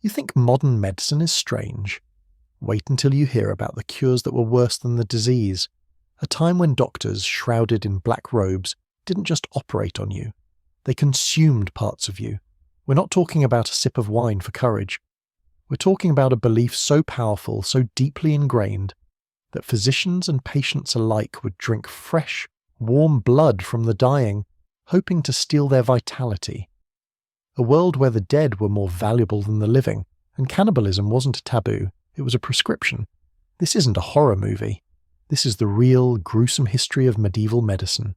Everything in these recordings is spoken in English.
You think modern medicine is strange? Wait until you hear about the cures that were worse than the disease, a time when doctors, shrouded in black robes, didn't just operate on you. They consumed parts of you. We're not talking about a sip of wine for courage. We're talking about a belief so powerful, so deeply ingrained, that physicians and patients alike would drink fresh, warm blood from the dying, hoping to steal their vitality. A world where the dead were more valuable than the living, and cannibalism wasn't a taboo, it was a prescription. This isn't a horror movie. This is the real, gruesome history of medieval medicine.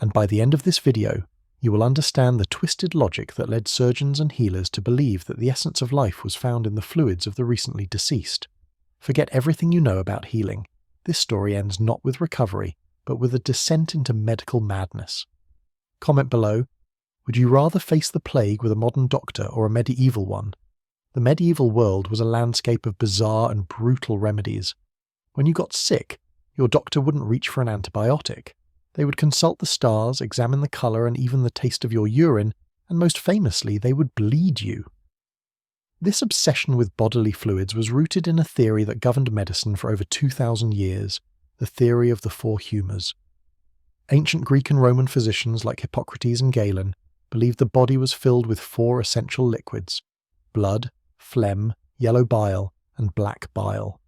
And by the end of this video, you will understand the twisted logic that led surgeons and healers to believe that the essence of life was found in the fluids of the recently deceased. Forget everything you know about healing. This story ends not with recovery, but with a descent into medical madness. Comment below, would you rather face the plague with a modern doctor or a medieval one? The medieval world was a landscape of bizarre and brutal remedies. When you got sick, your doctor wouldn't reach for an antibiotic. They would consult the stars, examine the colour and even the taste of your urine, and most famously, they would bleed you. This obsession with bodily fluids was rooted in a theory that governed medicine for over 2,000 years, the theory of the four humours. Ancient Greek and Roman physicians like Hippocrates and Galen believed the body was filled with four essential liquids: blood, phlegm, yellow bile, and black bile.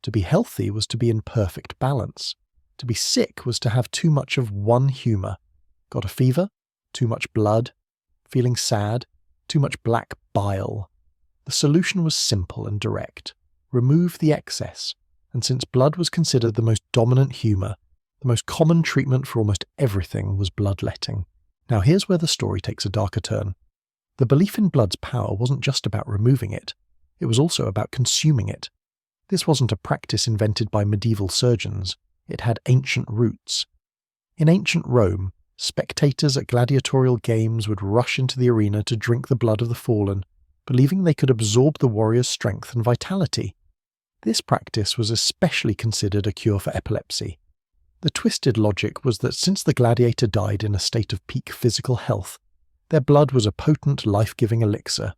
To be healthy was to be in perfect balance. To be sick was to have too much of one humour. Got a fever? Too much blood. Feeling sad? Too much black bile. The solution was simple and direct. Remove the excess, and since blood was considered the most dominant humour, the most common treatment for almost everything was bloodletting. Now here's where the story takes a darker turn. The belief in blood's power wasn't just about removing it, it was also about consuming it. This wasn't a practice invented by medieval surgeons, it had ancient roots. In ancient Rome, spectators at gladiatorial games would rush into the arena to drink the blood of the fallen, believing they could absorb the warrior's strength and vitality. This practice was especially considered a cure for epilepsy. The twisted logic was that since the gladiator died in a state of peak physical health, their blood was a potent, life-giving elixir.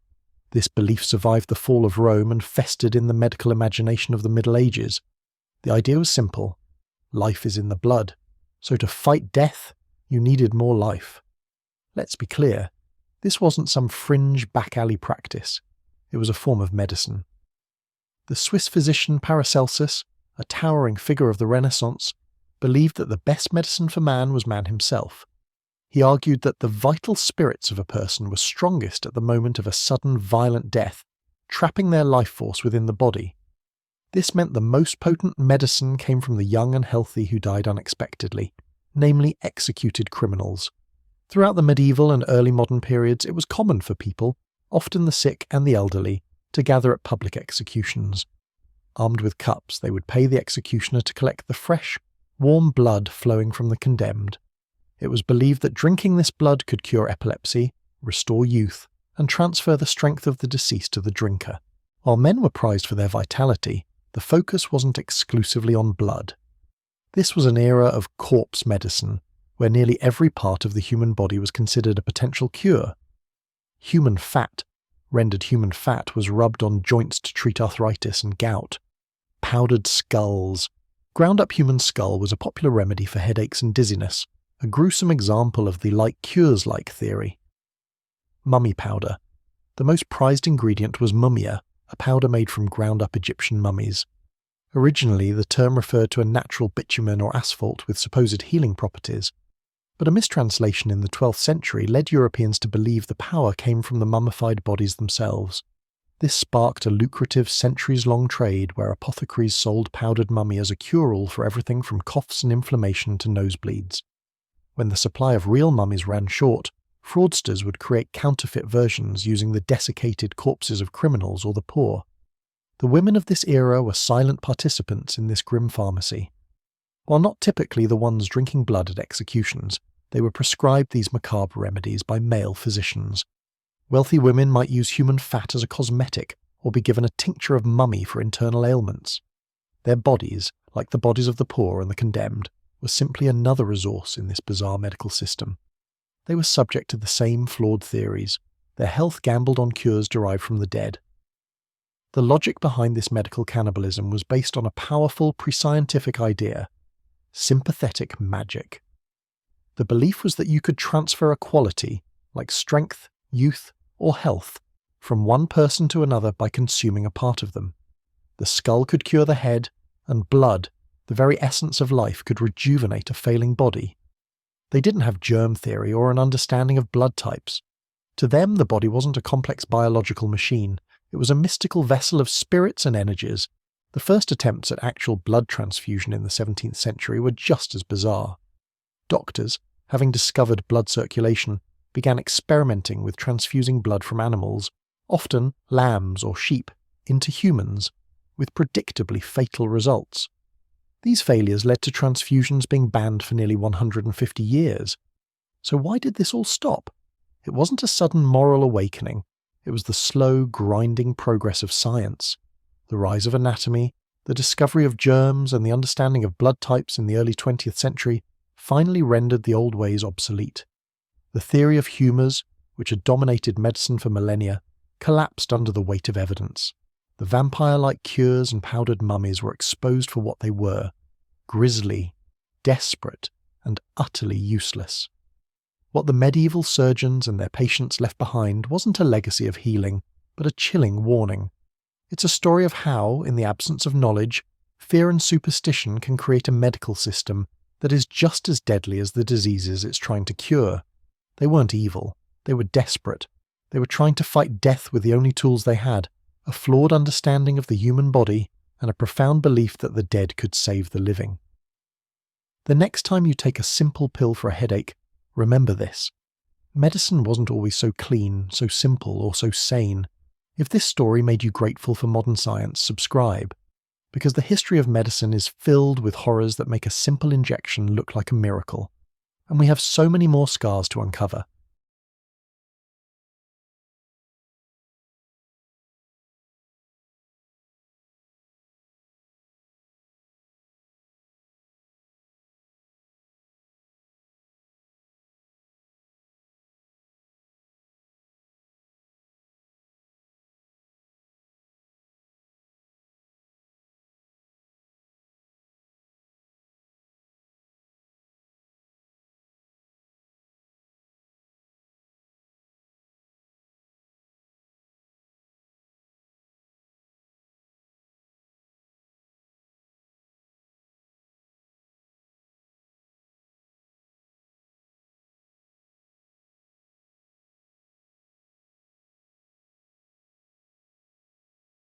This belief survived the fall of Rome and festered in the medical imagination of the Middle Ages. The idea was simple. Life is in the blood, so to fight death, you needed more life. Let's be clear, this wasn't some fringe back-alley practice. It was a form of medicine. The Swiss physician Paracelsus, a towering figure of the Renaissance, believed that the best medicine for man was man himself. He argued that the vital spirits of a person were strongest at the moment of a sudden violent death, trapping their life force within the body. This meant the most potent medicine came from the young and healthy who died unexpectedly, namely executed criminals. Throughout the medieval and early modern periods, it was common for people, often the sick and the elderly, to gather at public executions. Armed with cups, they would pay the executioner to collect the fresh, warm blood flowing from the condemned. It was believed that drinking this blood could cure epilepsy, restore youth, and transfer the strength of the deceased to the drinker. While men were prized for their vitality, the focus wasn't exclusively on blood. This was an era of corpse medicine, where nearly every part of the human body was considered a potential cure. Human fat, rendered human fat, was rubbed on joints to treat arthritis and gout. Powdered skulls. Ground-up human skull was a popular remedy for headaches and dizziness, a gruesome example of the like-cures-like theory. Mummy powder. The most prized ingredient was mumia, a powder made from ground-up Egyptian mummies. Originally, the term referred to a natural bitumen or asphalt with supposed healing properties, but a mistranslation in the 12th century led Europeans to believe the power came from the mummified bodies themselves. This sparked a lucrative centuries-long trade where apothecaries sold powdered mummy as a cure-all for everything from coughs and inflammation to nosebleeds. When the supply of real mummies ran short, fraudsters would create counterfeit versions using the desiccated corpses of criminals or the poor. The women of this era were silent participants in this grim pharmacy. While not typically the ones drinking blood at executions, they were prescribed these macabre remedies by male physicians. Wealthy women might use human fat as a cosmetic or be given a tincture of mummy for internal ailments. Their bodies, like the bodies of the poor and the condemned, were simply another resource in this bizarre medical system. They were subject to the same flawed theories. their health gambled on cures derived from the dead. The logic behind this medical cannibalism was based on a powerful pre-scientific idea: sympathetic magic. The belief was that you could transfer a quality, like strength, youth, or health, from one person to another by consuming a part of them. The skull could cure the head, and blood, the very essence of life, could rejuvenate a failing body. They didn't have germ theory or an understanding of blood types. To them, the body wasn't a complex biological machine. It was a mystical vessel of spirits and energies. The first attempts at actual blood transfusion in the 17th century were just as bizarre. Doctors, having discovered blood circulation, began experimenting with transfusing blood from animals, often lambs or sheep, into humans, with predictably fatal results. These failures led to transfusions being banned for nearly 150 years. So why did this all stop? It wasn't a sudden moral awakening. It was the slow, grinding progress of science. The rise of anatomy, the discovery of germs, and the understanding of blood types in the early 20th century finally rendered the old ways obsolete. The theory of humours, which had dominated medicine for millennia, collapsed under the weight of evidence. The vampire-like cures and powdered mummies were exposed for what they were: grisly, desperate, and utterly useless. What the medieval surgeons and their patients left behind wasn't a legacy of healing, but a chilling warning. It's a story of how, in the absence of knowledge, fear and superstition can create a medical system that is just as deadly as the diseases it's trying to cure. They weren't evil. They were desperate. They were trying to fight death with the only tools they had: a flawed understanding of the human body and a profound belief that the dead could save the living. The next time you take a simple pill for a headache, remember this. Medicine wasn't always so clean, so simple, or so sane. If this story made you grateful for modern science, subscribe, because the history of medicine is filled with horrors that make a simple injection look like a miracle. And we have so many more scars to uncover.